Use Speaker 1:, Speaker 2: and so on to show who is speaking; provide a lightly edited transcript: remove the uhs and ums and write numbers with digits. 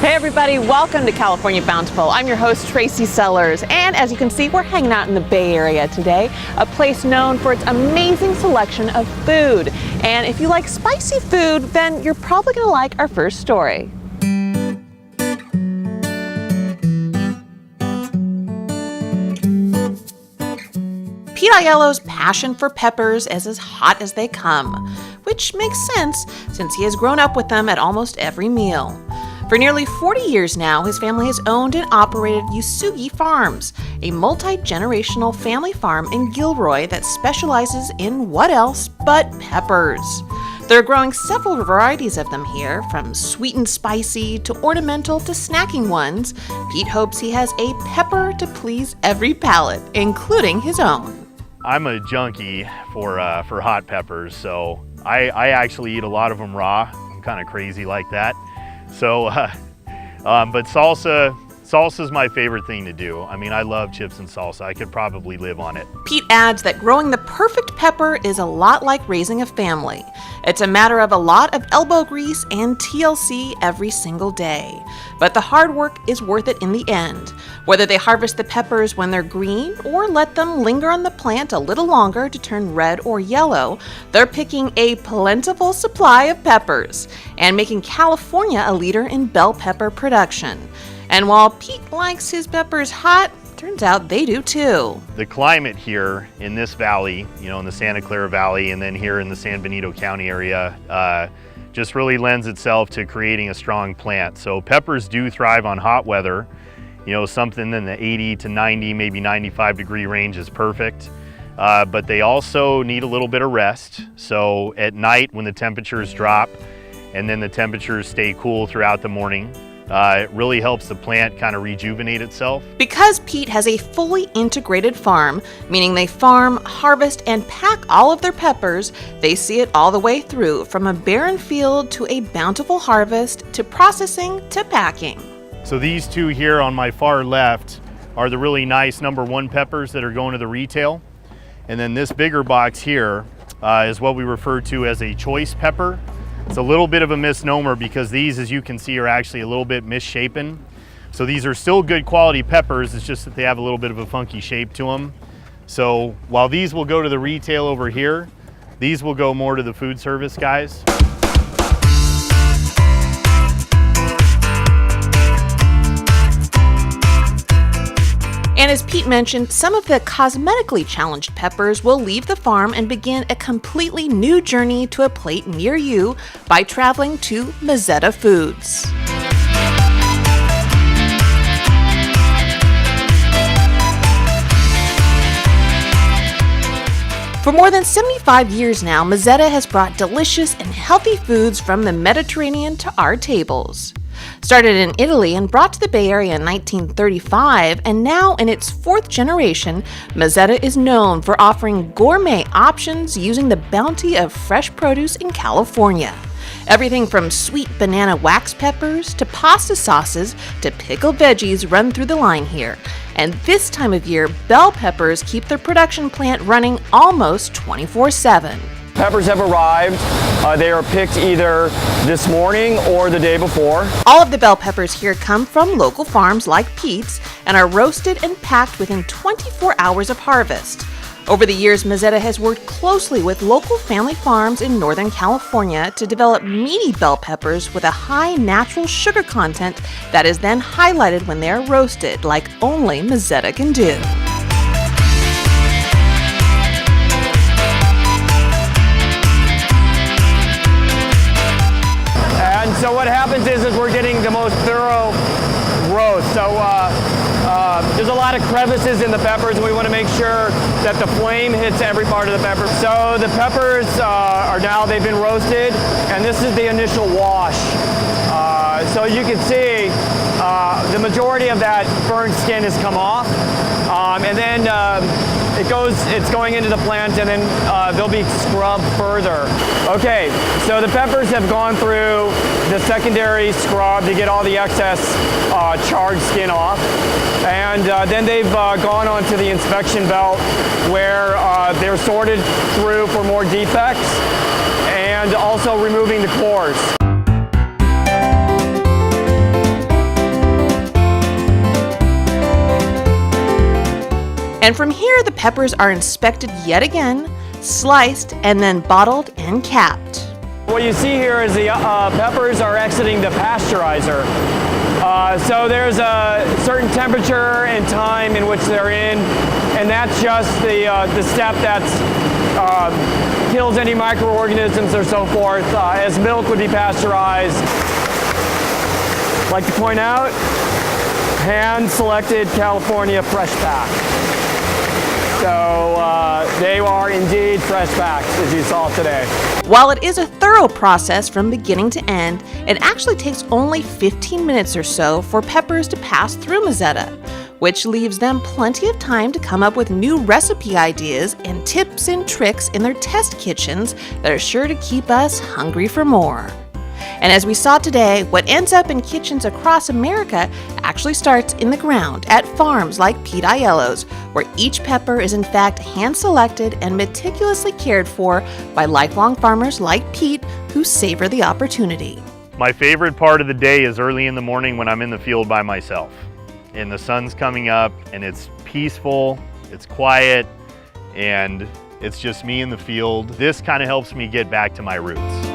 Speaker 1: Hey everybody, welcome to California Bountiful. I'm your host Tracy Sellers, and as you can see, we're hanging out in the Bay Area today, a place known for its amazing selection of food. And if you like spicy food, then you're probably going to like our first story. Pete Aiello's passion for peppers is as hot as they come, which makes sense since he has grown up with them at almost every meal. For nearly 40 years now, his family has owned and operated Usugi Farms, a multi-generational family farm in Gilroy that specializes in what else but peppers. They're growing several varieties of them here, from sweet and spicy to ornamental to snacking ones. Pete hopes he has a pepper to please every palate, including his own.
Speaker 2: I'm a junkie for hot peppers, so I actually eat a lot of them raw. I'm kind of crazy like that. So, but salsa's my favorite thing to do. I mean, I love chips and salsa. I could probably live on it.
Speaker 1: Pete adds that growing the perfect pepper is a lot like raising a family. It's a matter of a lot of elbow grease and TLC every single day. But the hard work is worth it in the end. Whether they harvest the peppers when they're green or let them linger on the plant a little longer to turn red or yellow, they're picking a plentiful supply of peppers and making California a leader in bell pepper production. And while Pete likes his peppers hot, turns out they do too.
Speaker 2: The climate here in this valley, in the Santa Clara Valley and then here in the San Benito County area, just really lends itself to creating a strong plant. So peppers do thrive on hot weather. Something in the 80 to 90, maybe 95 degree range is perfect. But they also need a little bit of rest. So at night when the temperatures drop and then the temperatures stay cool throughout the morning, it really helps the plant kind of rejuvenate itself.
Speaker 1: Because Pete has a fully integrated farm, meaning they farm, harvest, and pack all of their peppers, they see it all the way through, from a barren field to a bountiful harvest, to processing, to packing.
Speaker 2: So these two here on my far left are the really nice #1 peppers that are going to the retail. And then this bigger box here is what we refer to as a choice pepper. It's a little bit of a misnomer because these, as you can see, are actually a little bit misshapen. So these are still good quality peppers, it's just that they have a little bit of a funky shape to them. So while these will go to the retail over here, these will go more to the food service guys.
Speaker 1: And as Pete mentioned, some of the cosmetically challenged peppers will leave the farm and begin a completely new journey to a plate near you by traveling to Mezzetta Foods. For more than 75 years now, Mezzetta has brought delicious and healthy foods from the Mediterranean to our tables. Started in Italy and brought to the Bay Area in 1935, and now in its 4th generation, Mezzetta is known for offering gourmet options using the bounty of fresh produce in California. Everything from sweet banana wax peppers to pasta sauces to pickled veggies run through the line here. And this time of year, bell peppers keep their production plant running almost 24/7.
Speaker 3: Peppers have arrived. They are picked either this morning or the day before.
Speaker 1: All of the bell peppers here come from local farms like Pete's and are roasted and packed within 24 hours of harvest. Over the years, Mezzetta has worked closely with local family farms in Northern California to develop meaty bell peppers with a high natural sugar content that is then highlighted when they are roasted, like only Mezzetta can do.
Speaker 3: And so what happens is we're getting the most thorough roast. So there's a lot of crevices in the peppers, and we want to make sure that the flame hits every part of the pepper. So the peppers they've been roasted, and this is the initial wash. So you can see the majority of that burnt skin has come off, and then it's going into the plant, and then they'll be scrubbed further. Okay, so the peppers have gone through the secondary scrub to get all the excess charred skin off, and then they've gone onto the inspection belt where they're sorted through for more defects and also removing the cores.
Speaker 1: And from here, the peppers are inspected yet again, sliced, and then bottled and capped.
Speaker 3: What you see here is the peppers are exiting the pasteurizer. So there's a certain temperature and time in which they're in, and that's just the step that kills any microorganisms or so forth, as milk would be pasteurized. I'd like to point out, hand-selected California fresh pack. So they are indeed fresh packs, as you saw today.
Speaker 1: While it is a thorough process from beginning to end, it actually takes only 15 minutes or so for peppers to pass through Mezzetta, which leaves them plenty of time to come up with new recipe ideas and tips and tricks in their test kitchens that are sure to keep us hungry for more. And as we saw today, what ends up in kitchens across America actually starts in the ground at farms like Pete Aiello's, where each pepper is in fact hand-selected and meticulously cared for by lifelong farmers like Pete who savor the opportunity.
Speaker 2: My favorite part of the day is early in the morning when I'm in the field by myself and the sun's coming up and it's peaceful, it's quiet, and it's just me in the field. This kind of helps me get back to my roots.